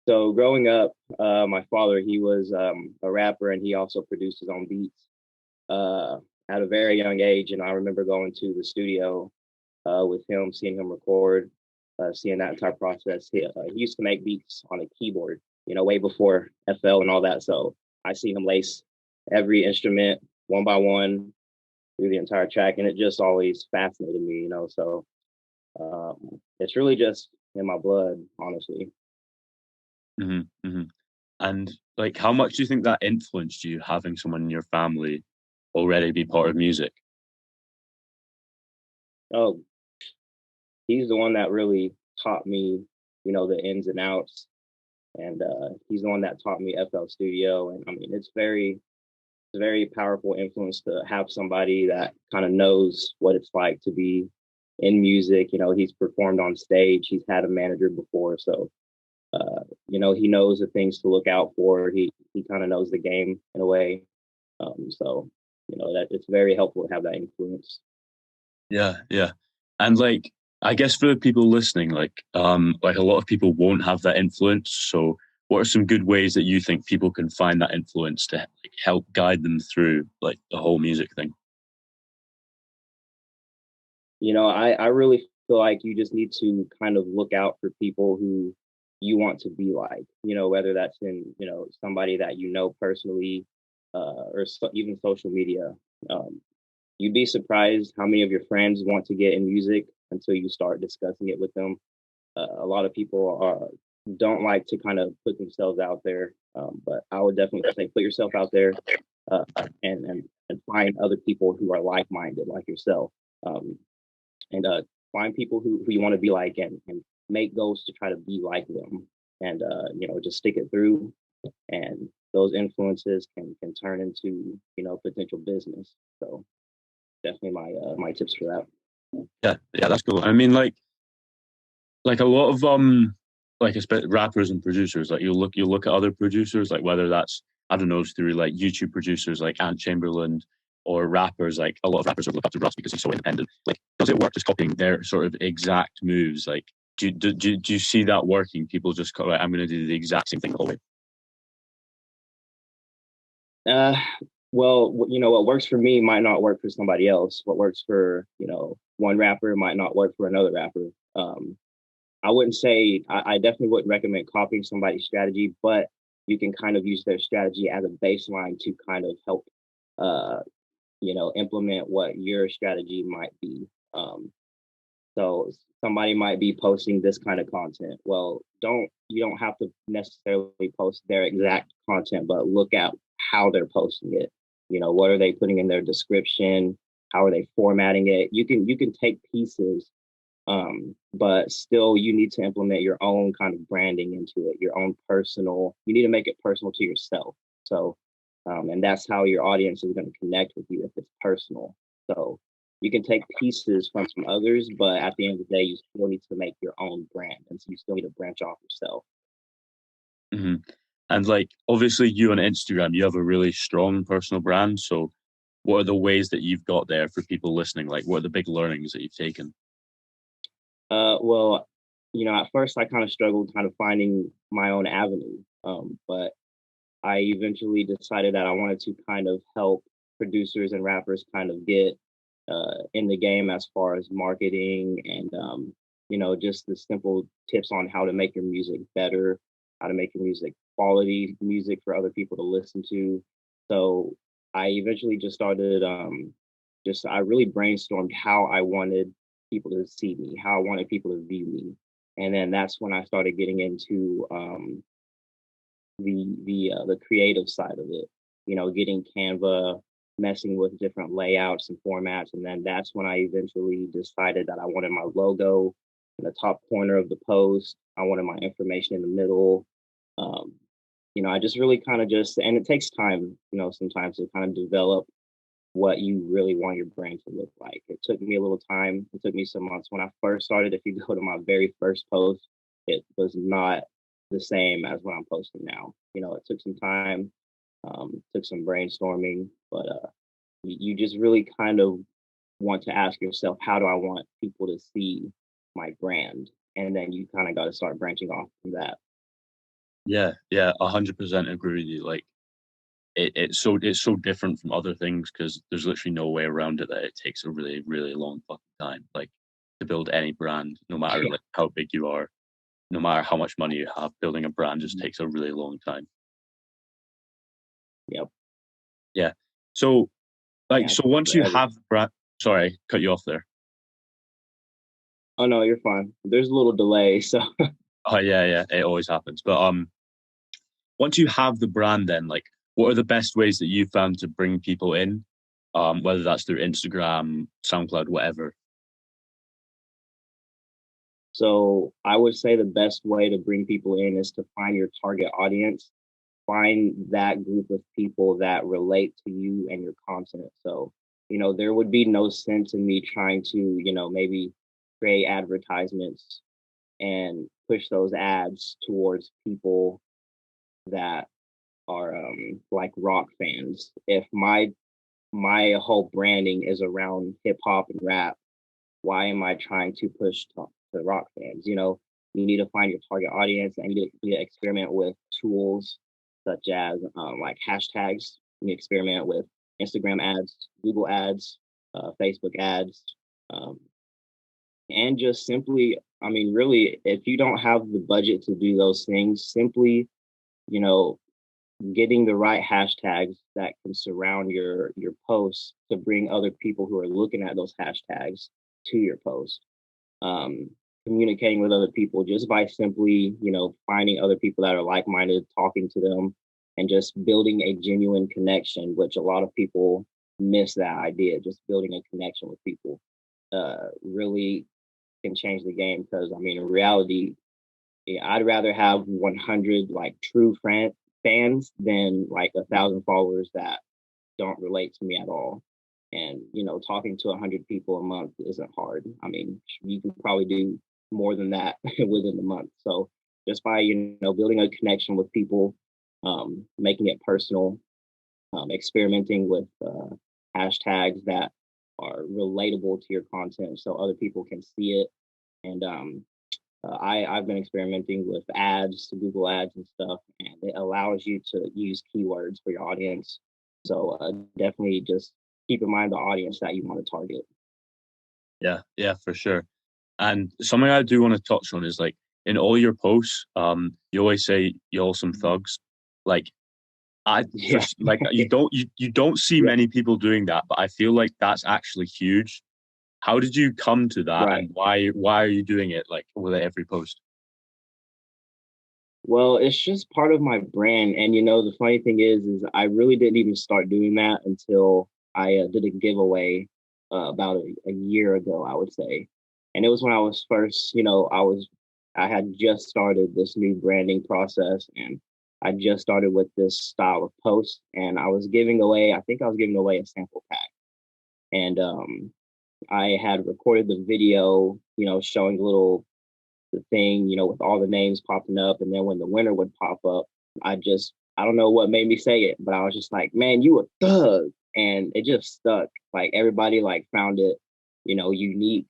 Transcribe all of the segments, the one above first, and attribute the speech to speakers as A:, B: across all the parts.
A: So growing up, my father, he was a rapper and he also produced his own beats uh, at a very young age. And I remember going to the studio with him, seeing him record, seeing that entire process. He used to make beats on a keyboard, way before FL and all that. So I see him lace every instrument one by one through the entire track, and it just always fascinated me, So it's really just in my blood, honestly.
B: Hmm. Hmm. And like, how much do you think that influenced you having someone in your family already be part of music?
A: Oh, he's the one that really taught me, the ins and outs, and he's the one that taught me FL Studio. And I mean, it's a very powerful influence to have somebody that kind of knows what it's like to be in music. He's performed on stage, he's had a manager before, so he knows the things to look out for. He kind of knows the game in a way. So that it's very helpful to have that influence.
B: Yeah, yeah. And like, I guess for the people listening, like a lot of people won't have that influence. So what are some good ways that you think people can find that influence to like, help guide them through like the whole music thing?
A: I really feel like you just need to kind of look out for people who you want to be like, whether that's in, somebody that personally, even social media. Um, you'd be surprised how many of your friends want to get in music until you start discussing it with them. A lot of people don't like to kind of put themselves out there, but I would definitely say put yourself out there, uh, and find other people who are like minded, like yourself. Um, and find people who you want to be like, and make goals to try to be like them, and just stick it through, and those influences can turn into potential business. So definitely my tips for that.
B: Yeah, yeah, that's cool. I mean, like a lot of like especially rappers and producers, like you look at other producers, like whether that's I don't know through like YouTube producers like Ant Chamberlain or rappers, like a lot of rappers have looked up to Russ because he's so independent. Like, does it work just copying their sort of exact moves? Like, do you see that working? People just go, right, I'm going to do the exact same thing the whole way.
A: Uh, well, what works for me might not work for somebody else. What works for one rapper might not work for another rapper. I wouldn't say I definitely wouldn't recommend copying somebody's strategy, but you can kind of use their strategy as a baseline to kind of help, uh, implement what your strategy might be. So somebody might be posting this kind of content. Well, you don't have to necessarily post their exact content, but look at how they're posting it. What are they putting in their description? How are they formatting it? You can take pieces, but still you need to implement your own kind of branding into it, your own personal. You need to make it personal to yourself. So, and that's how your audience is going to connect with you if it's personal. So you can take pieces from some others, but at the end of the day, you still need to make your own brand, and so you still need to branch off yourself.
B: Hmm. And like, obviously, you on Instagram, you have a really strong personal brand. So, what are the ways that you've got there for people listening? Like, what are the big learnings that you've taken?
A: Well, at first I kind of struggled kind of finding my own avenue, but I eventually decided that I wanted to kind of help producers and rappers kind of get in the game as far as marketing and just the simple tips on how to make your music better, how to make your music quality music for other people to listen to. So I eventually just started just I really brainstormed how I wanted people to see me, how I wanted people to view me. And then that's when I started getting into the creative side of it. Getting Canva, messing with different layouts and formats, and then that's when I eventually decided that I wanted my logo in the top corner of the post. I wanted my information in the middle. Um, I just really kind of just, and it takes time, sometimes to kind of develop what you really want your brand to look like. It took me a little time. It took me some months. When I first started, if you go to my very first post, it was not the same as what I'm posting now. It took some time, took some brainstorming, but you just really kind of want to ask yourself, how do I want people to see my brand? And then you kind of got to start branching off from that.
B: Yeah, 100% agree with you. Like it's so different from other things because there's literally no way around it that it takes a really really long fucking time. Like to build any brand, no matter
A: Yeah.
B: like how big you are, no matter how much money you have, building a brand just takes a really long time.
A: Yep.
B: Yeah. So like
A: Yeah.
B: so once you
A: Forever.
B: have the brand, sorry, cut you off there.
A: Oh no, you're fine. There's a little delay, so
B: Oh yeah, it always happens. But once you have the brand, then like, what are the best ways that you've found to bring people in? Whether that's through Instagram, SoundCloud, whatever.
A: so I would say the best way to bring people in is to find your target audience, find that group of people that relate to you and your content. So, there would be no sense in me trying to, maybe create advertisements and push those ads towards people that are like rock fans. If my whole branding is around hip hop and rap, why am I trying to push to rock fans? You need to find your target audience and you need to experiment with tools such as like hashtags. You experiment with Instagram ads, Google ads, Facebook ads, um, and just simply, I mean, really, if you don't have the budget to do those things, simply, you know, getting the right hashtags that can surround your posts to bring other people who are looking at those hashtags to your post. Um, Communicating with other people just by simply, finding other people that are like-minded, talking to them, and just building a genuine connection, which a lot of people miss that idea. Just building a connection with people really can change the game because I mean, in reality, yeah, I'd rather have 100 like true fans than like 1,000 followers that don't relate to me at all. And talking to 100 people a month isn't hard. I mean, you can probably do more than that within the month. So just by building a connection with people, making it personal, experimenting with hashtags that are relatable to your content, so other people can see it. And I've been experimenting with ads, Google ads and stuff, and it allows you to use keywords for your audience. So definitely just keep in mind the audience that you want to target.
B: Yeah, for sure. And something I do want to touch on is like in all your posts, you always say y'all some thugs. Like I for
A: Yeah,
B: like you don't see
A: yeah,
B: many people doing that, but I feel like that's actually huge. How did you come to that,
A: right.
B: and why are you doing it like with every post?
A: Well, it's just part of my brand, and the funny thing is I really didn't even start doing that until I did a giveaway about a year ago, I would say, and it was when I was first, I had just started this new branding process, and I just started with this style of post, and I think I was giving away a sample pack, and I had recorded the video, showing the thing, with all the names popping up. And then when the winner would pop up, I don't know what made me say it, but I was just like, man, you a thug. And it just stuck. Like everybody like found it, unique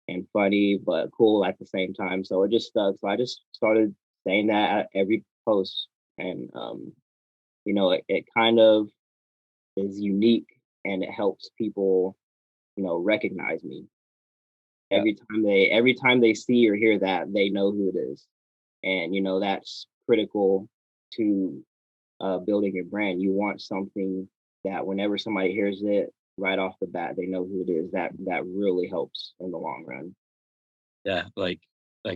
A: and funny, but cool at the same time. So it just stuck. So I just started saying that at every post. And, it kind of is unique and it helps people, recognize me
B: Yeah,
A: every time they see or hear that, they know who it is. And that's critical to building your brand. You want something that whenever somebody hears it right off the bat, they know who it is. That really helps in the long run.
B: yeah. Like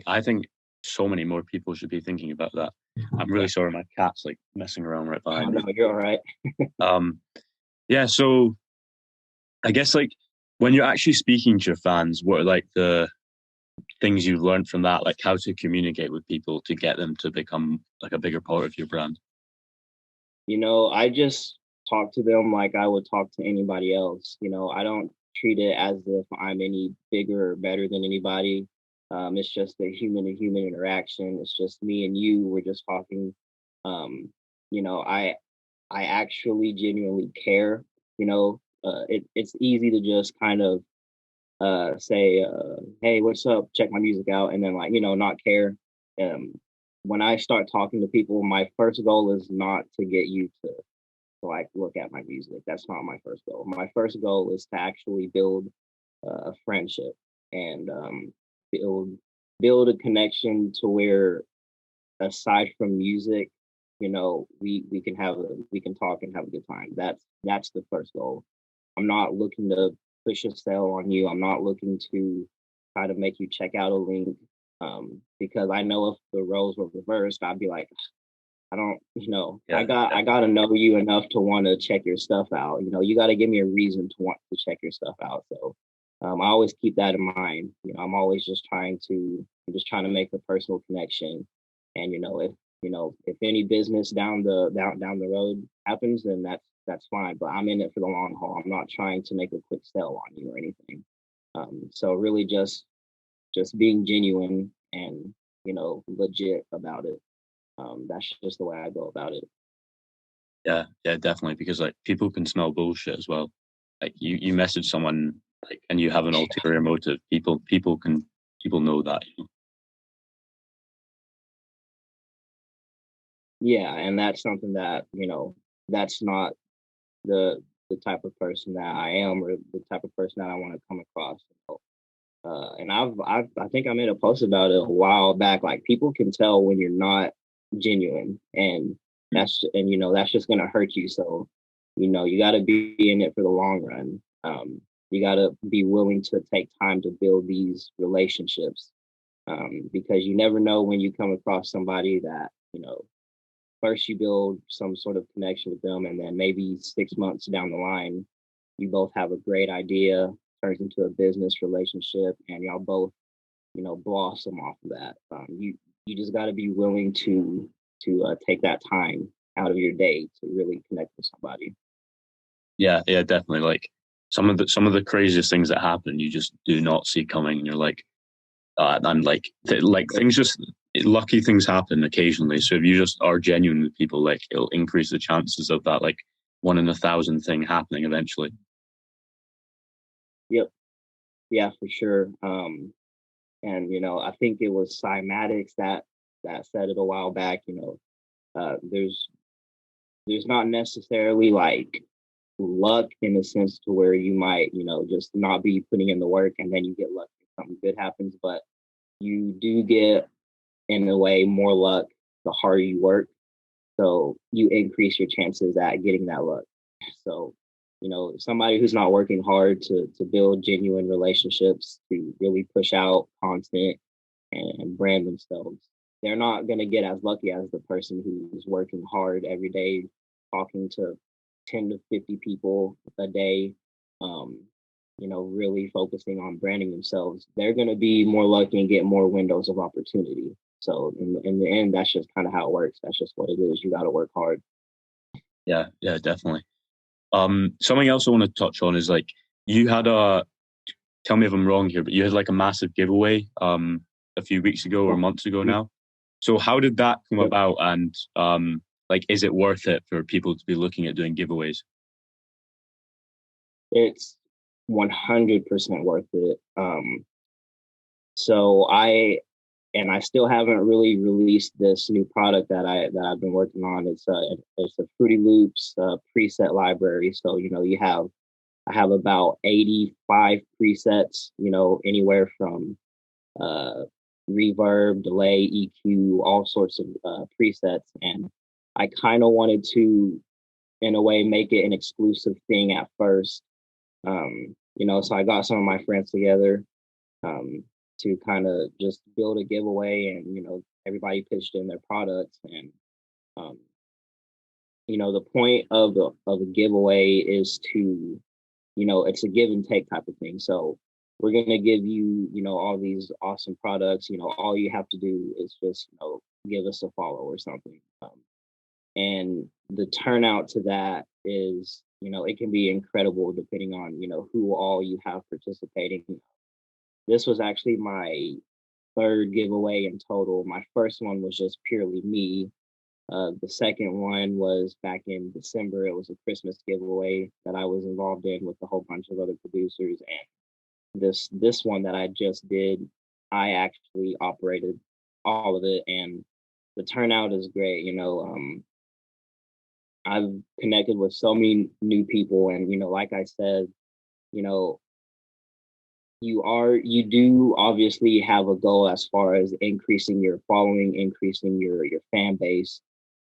B: I think so many more people should be thinking about that. I'm really sorry, my cat's like messing around right
A: Oh
B: behind
A: no,
B: me.
A: you're all right.
B: Um, yeah. So I guess like when you're actually speaking to your fans, what are like the things you've learned from that, like how to communicate with people to get them to become like a bigger part of your brand?
A: I just talk to them like I would talk to anybody else. I don't treat it as if I'm any bigger or better than anybody. It's just a human to human interaction. It's just me and you. We're just talking. Um, I actually genuinely care. It's easy to just kind of say, hey, what's up? Check my music out, and then like not care. Um, when I start talking to people, my first goal is not to get you to like look at my music. That's not my first goal. My first goal is to actually build a friendship and build build a connection to where, aside from music, we can we can talk and have a good time. That's the first goal. I'm not looking to push a sale on you. I'm not looking to try to make you check out a link, because I know if the roles were reversed, I'd be like, I don't,
B: Yeah,
A: I got to know you enough to want to check your stuff out. You got to give me a reason to want to check your stuff out. So I always keep that in mind. I'm always just trying to make a personal connection. And if any business down the road happens, then that's fine. But I'm in it for the long haul. I'm not trying to make a quick sell on you or anything. So really just being genuine and legit about it. That's just the way I go about it.
B: yeah, definitely. Because like people can smell bullshit as well. Like you message someone like and you have an ulterior motive. People know that.
A: Yeah, and that's something that that's not the type of person that I am, or the type of person that I want to come across. And I think I made a post about it a while back. Like, people can tell when you're not genuine, and that's just gonna hurt you. So you got to be in it for the long run. You got to be willing to take time to build these relationships, because you never know when you come across somebody that first you build some sort of connection with them, and then maybe 6 months down the line, you both have a great idea, turns into a business relationship, and y'all both blossom off of that. You just got to be willing to take that time out of your day to really connect with somebody.
B: Yeah, definitely. Like some of the craziest things that happen, you just do not see coming, and you're like, and like things just lucky things happen occasionally. So if you just are genuine with people, like it'll increase the chances of that like 1 in 1,000 thing happening eventually.
A: Yep. Yeah, for sure. And I think it was cymatics that said it a while back. There's not necessarily like luck in the sense to where you might just not be putting in the work and then you get lucky, something good happens, but you do get, in a way, more luck the harder you work. So you increase your chances at getting that luck. So somebody who's not working hard to build genuine relationships, to really push out content and brand themselves, they're not going to get as lucky as the person who's working hard every day, talking to 10 to 50 people a day, um, really focusing on branding themselves. They're going to be more lucky and get more windows of opportunity. So in the end, that's just kind of how it works. That's just what it is. You got to work hard.
B: Yeah, definitely. Something else I want to touch on is like you had tell me if I'm wrong here, but you had like a massive giveaway a few weeks ago or months ago now. So how did that come
A: Yep.
B: about, and like is it worth it for people to be looking at doing giveaways?
A: It's 100% worth it. So I still haven't really released this new product that I've been working on. It's a Fruity Loops preset library. So I have about 85 presets. Anywhere from uh, reverb, delay, EQ, all sorts of presets, and I kind of wanted to, in a way, make it an exclusive thing at first. So I got some of my friends together, um, to kind of just build a giveaway, and everybody pitched in their products, and um, the point of a giveaway is to, it's a give and take type of thing. So we're gonna give you, all these awesome products. All you have to do is just, give us a follow or something. And the turnout to that is, it can be incredible depending on, who all you have participating. This was actually my third giveaway in total. My first one was just purely me. The second one was back in December. It was a Christmas giveaway that I was involved in with a whole bunch of other producers. And this one that I just did, I actually operated all of it. And the turnout is great. I've connected with so many new people, and like I said, you know, you do obviously have a goal as far as increasing your following, increasing your fan base.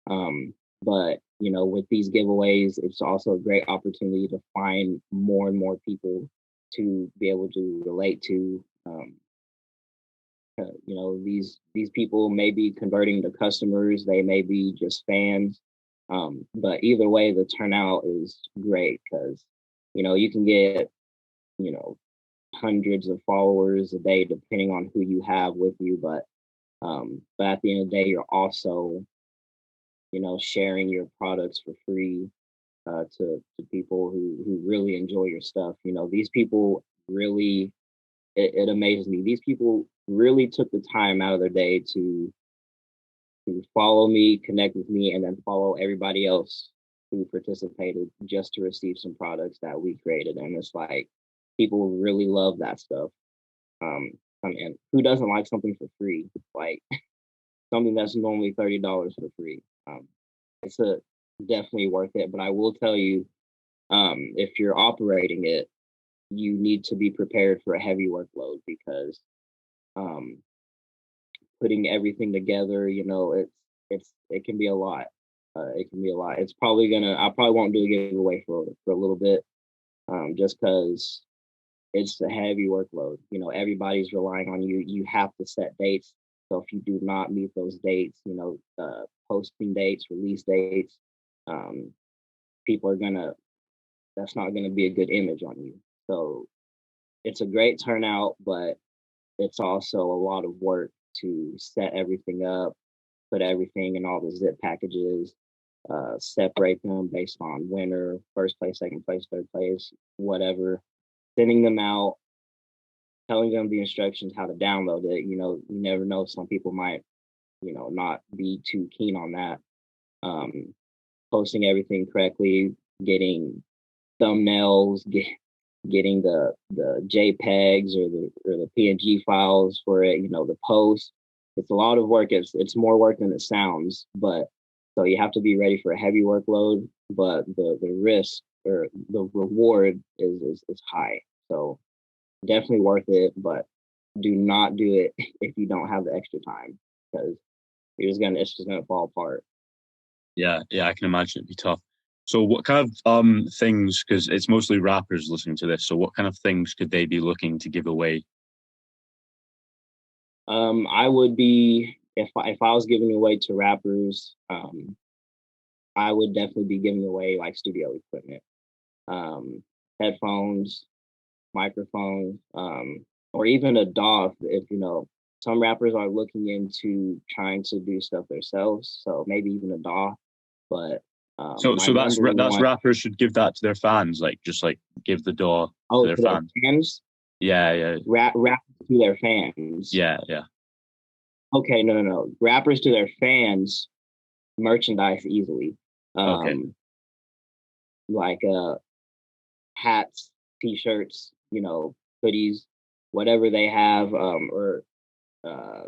A: But with these giveaways, it's also a great opportunity to find more and more people to be able to relate to. These people may be converting to customers, they may be just fans. But either way, the turnout is great because you can get you know hundreds of followers a day depending on who you have with you. But at the end of the day, you're also sharing your products for free to people who really enjoy your stuff. These people really, it amazes me. These people really took the time out of their day to follow me, connect with me, and then follow everybody else who participated just to receive some products that we created. And it's like people really love that stuff. Um, I mean, who doesn't like something for free? Like something that's normally $30 for free. It's a definitely worth it. But I will tell you, if you're operating it, you need to be prepared for a heavy workload because um, putting everything together, it can be a lot. It can be a lot. It's probably gonna. I probably won't do a giveaway for a little bit, just because it's a heavy workload. Everybody's relying on you. You have to set dates. So if you do not meet those dates, posting dates, release dates, um, people are gonna. That's not gonna be a good image on you. So it's a great turnout, but it's also a lot of work to set everything up, put everything in all the zip packages, separate them based on winner, first place, second place, third place, whatever, sending them out, telling them the instructions how to download it. You never know. Some people might, not be too keen on that. Um, Posting everything correctly, getting thumbnails, getting the JPEGs or the PNG files for it. The post. It's a lot of work. It's more work than it sounds, but so you have to be ready for a heavy workload. But the risk or the reward is high. So definitely worth it, but do not do it if you don't have the extra time because it's just gonna fall apart.
B: Yeah, yeah, I can imagine it'd be tough. So what kind of things, because it's mostly rappers listening to this, so what kind of things could they be looking to give away?
A: I would be if I was giving away to rappers, I would definitely be giving away like studio equipment, um, headphones, microphones, or even a DAW. If some rappers are looking into trying to do stuff themselves, so maybe even a DAW. But my
B: So
A: number
B: that's
A: one,
B: rappers should give that to their fans, like just like give the door to
A: oh,
B: their
A: to their
B: fans.
A: fans,
B: Yeah, yeah,
A: rappers to their fans.
B: yeah, yeah.
A: Okay, no, no, no. Rappers to their fans, merchandise easily.
B: Okay.
A: Um, like hats, t-shirts, hoodies, whatever they have, or uh,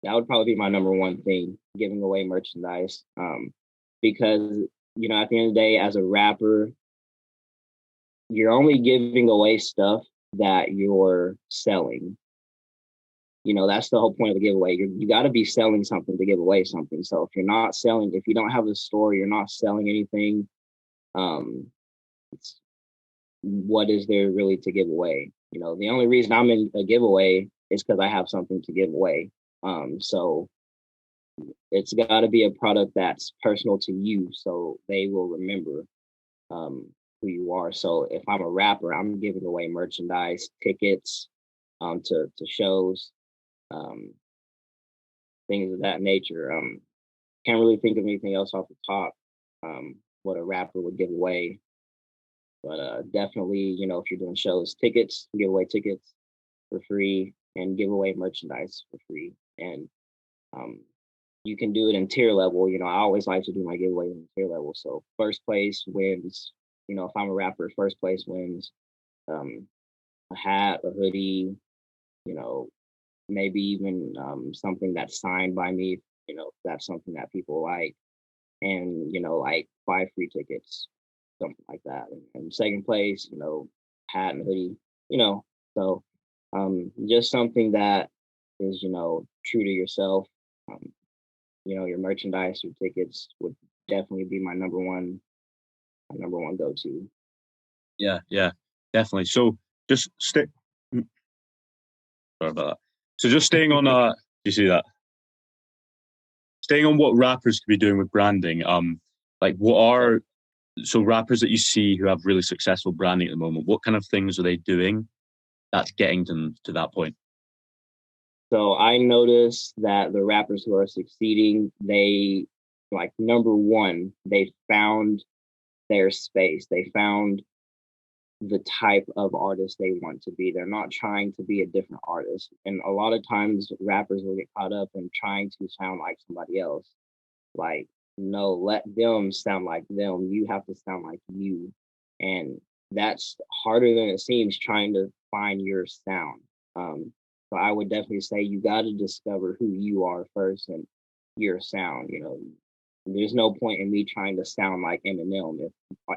A: that would probably be my number one thing, giving away merchandise. Because at the end of the day, as a rapper, you're only giving away stuff that you're selling. That's the whole point of the giveaway. You got to be selling something to give away something. So if you're not selling, if you don't have a store, you're not selling anything. Um, it's, what is there really to give away? The only reason I'm in a giveaway is because I have something to give away. So it's got to be a product that's personal to you, so they will remember um, who you are. So if I'm a rapper, I'm giving away merchandise, tickets, to shows, um, things of that nature. Can't really think of anything else off the top. What a rapper would give away, but definitely, if you're doing shows, tickets, give away tickets for free, and give away merchandise for free. And um, you can do it in tier level. I always like to do my giveaway in tier level. So first place wins. If I'm a rapper, first place wins. A hat, a hoodie, you know, maybe even something that's signed by me, that's something that people like, and like 5 free tickets, something like that. And second place, hat and hoodie, you know. So just something that is, true to yourself. Um, your merchandise, your tickets would definitely be my number one go to.
B: Yeah, yeah, definitely. So just stick. Sorry about that. So just staying on. Do you see that? Staying on what rappers could be doing with branding. Like what are so rappers that you see who have really successful branding at the moment? What kind of things are they doing that's getting them to that point?
A: So I noticed that the rappers who are succeeding, they like number one, they found their space. They found the type of artist they want to be. They're not trying to be a different artist. And a lot of times rappers will get caught up in trying to sound like somebody else. Like, no, let them sound like them. You have to sound like you. And that's harder than it seems trying to find your sound. So I would definitely say you got to discover who you are first and your sound. There's no point in me trying to sound like Eminem if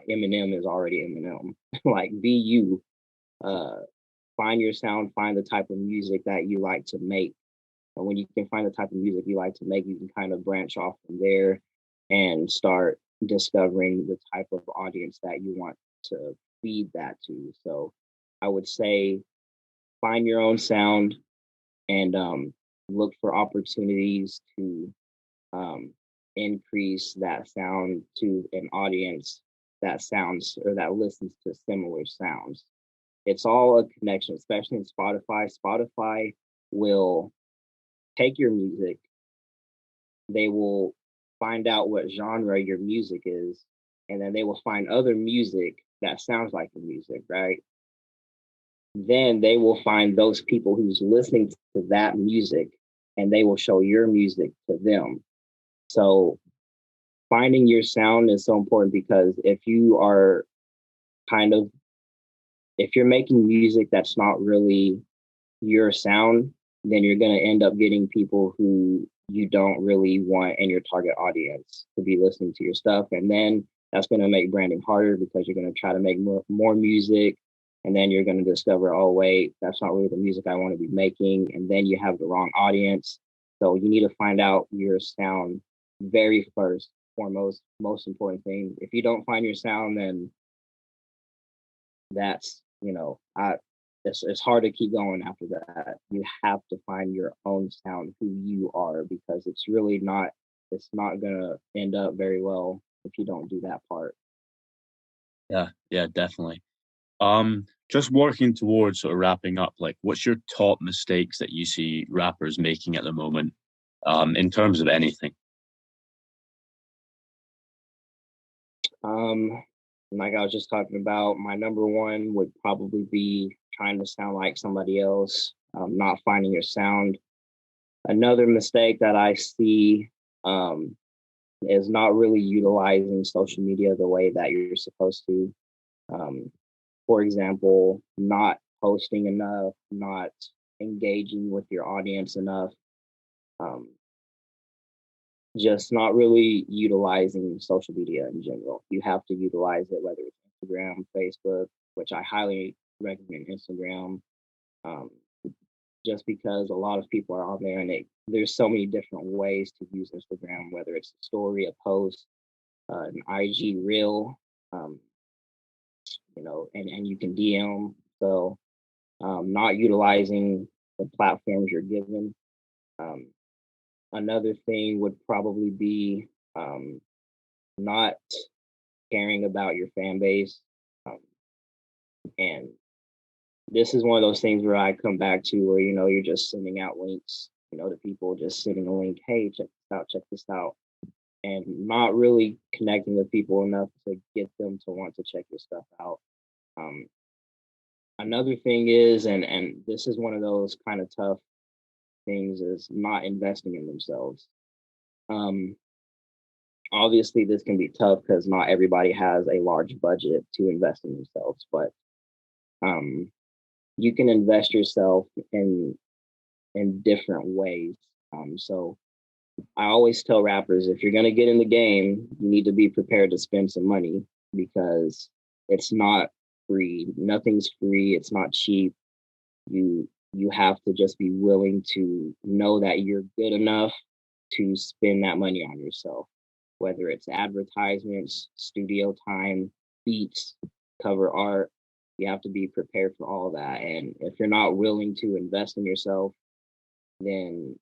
A: Eminem is already Eminem. Like, be you. Uh, find your sound, find the type of music that you like to make. And when you can find the type of music you like to make, you can kind of branch off from there and start discovering the type of audience that you want to feed that to. So I would say find your own sound and look for opportunities to um, increase that sound to an audience that sounds or that listens to similar sounds. It's all a connection, especially in Spotify. Spotify will take your music, they will find out what genre your music is, and then they will find other music that sounds like the music, right? Then they will find those people who's listening to that music and they will show your music to them. So finding your sound is so important because if you are kind of if you're making music that's not really your sound, then you're going to end up getting people who you don't really want in your target audience to be listening to your stuff. And then that's going to make branding harder because you're going to try to make more music. And then you're going to discover, oh, wait, that's not really the music I want to be making. And then you have the wrong audience. So you need to find out your sound very first, foremost, most important thing. If you don't find your sound, then that's it's hard to keep going after that. You have to find your own sound, who you are, because it's not gonna end up very well if you don't do that part.
B: Yeah, yeah, definitely. Just working towards sort of wrapping up, like what's your top mistakes that you see rappers making at the moment, in terms of anything?
A: Um, like I was just talking about, my number one would probably be trying to sound like somebody else, not finding your sound. Another mistake that I see um, is not really utilizing social media the way that you're supposed to. Um, for example, not posting enough, not engaging with your audience enough, um, just not really utilizing social media in general. You have to utilize it, whether it's Instagram, Facebook, which I highly recommend Instagram, um, just because a lot of people are on there and there's so many different ways to use Instagram, whether it's a story, a post, an IG reel, um, and you can DM. So not utilizing the platforms you're given. Um, Another thing would probably be not caring about your fan base. Um, and this is one of those things where I come back to where, you're just sending out links, to people, just sending a link, hey, check this out. And not really connecting with people enough to get them to want to check your stuff out. Um, Another thing is, and this is one of those kind of tough things, is not investing in themselves. Um, Obviously, this can be tough because not everybody has a large budget to invest in themselves, but um, you can invest yourself in in different ways. So I always tell rappers, if you're going to get in the game, you need to be prepared to spend some money because it's not free. Nothing's free. It's not cheap. You have to just be willing to know that you're good enough to spend that money on yourself, whether it's advertisements, studio time, beats, cover art. You have to be prepared for all that. And if you're not willing to invest in yourself, then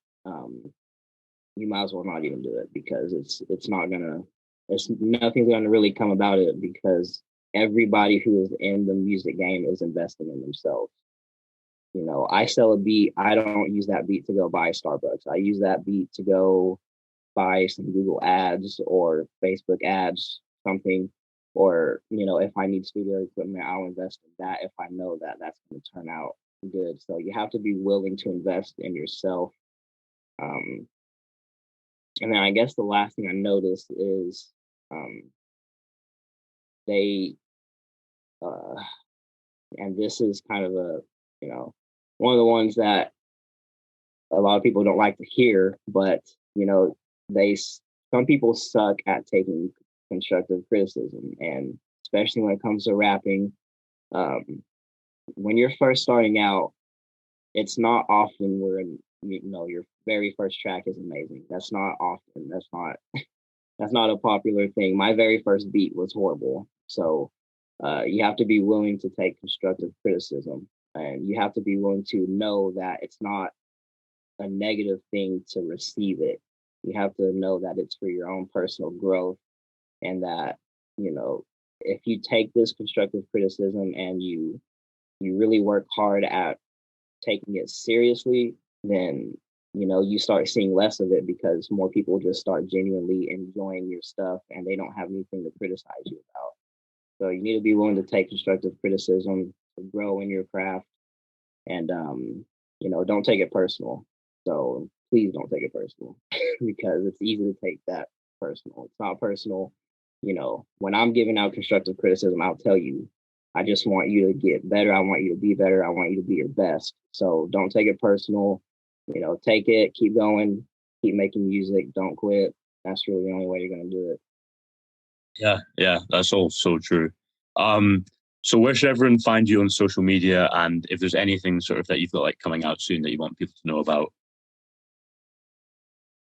A: you might as well not even do it because it's not gonna it's nothing's gonna really come about it because everybody who is in the music game is investing in themselves. I sell a beat. I don't use that beat to go buy Starbucks. I use that beat to go buy some Google ads or Facebook ads, something. Or, if I need studio equipment, I'll invest in that if I know that that's going to turn out good. So you have to be willing to invest in yourself. Um, and then I guess the last thing I noticed is um, they, uh, and this is kind of one of the ones that a lot of people don't like to hear, but they some people suck at taking constructive criticism, and especially when it comes to rapping. Um, when you're first starting out, it's not often where your very first track is amazing. That's not often. That's not a popular thing. My very first beat was horrible, so you have to be willing to take constructive criticism, and you have to be willing to know that it's not a negative thing to receive it. You have to know that it's for your own personal growth and that, if you take this constructive criticism and you really work hard at taking it seriously, then you start seeing less of it because more people just start genuinely enjoying your stuff and they don't have anything to criticize you about. So you need to be willing to take constructive criticism to grow in your craft and don't take it personal. So please don't take it personal because it's easy to take that personal. It's not personal. When I'm giving out constructive criticism, I'll tell you, I just want you to get better. I want you to be better. I want you to be your best. So don't take it personal. Take it, keep going, keep making music, don't quit. That's really the only way you're going to do it.
B: Yeah, that's all so true. Um, so where should everyone find you on social media, and if there's anything sort of that you've got like coming out soon that you want people to know about?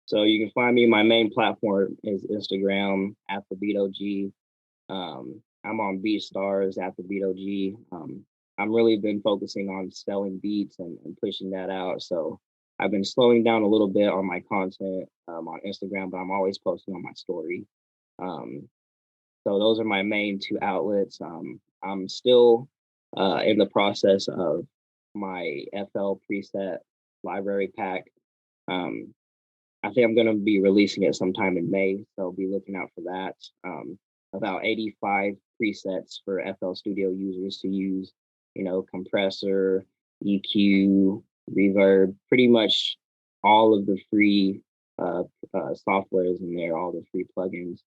A: So you can find me. My main platform is Instagram at TheBeatOG. I'm on BeatStars at TheBeatOG. I've really been focusing on selling beats and pushing that out. So I've been slowing down a little bit on my content on Instagram, but I'm always posting on my story. Um, so those are my main two outlets. I'm still in the process of my FL preset library pack. Um, I think I'm going to be releasing it sometime in May, so be looking out for that. About 85 presets for FL Studio users to use, compressor, EQ, reverb, pretty much all of the free softwares in there, all the free plugins.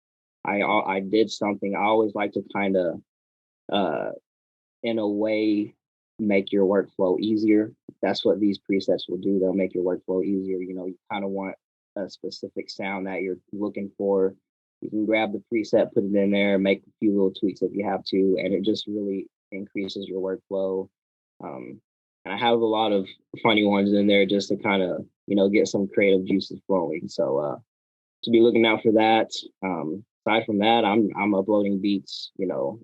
A: I did something. I always like to kind of, uh, in a way, make your workflow easier. That's what these presets will do. They'll make your workflow easier. You kind of want a specific sound that you're looking for. You can grab the preset, put it in there, make a few little tweaks if you have to, and it just really increases your workflow. And I have a lot of funny ones in there just to kind of, get some creative juices flowing. So to be looking out for that. Aside from that, I'm uploading beats,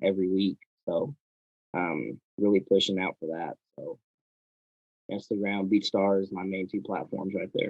A: every week. So really pushing out for that. So Instagram, BeatStars, my main two platforms right there.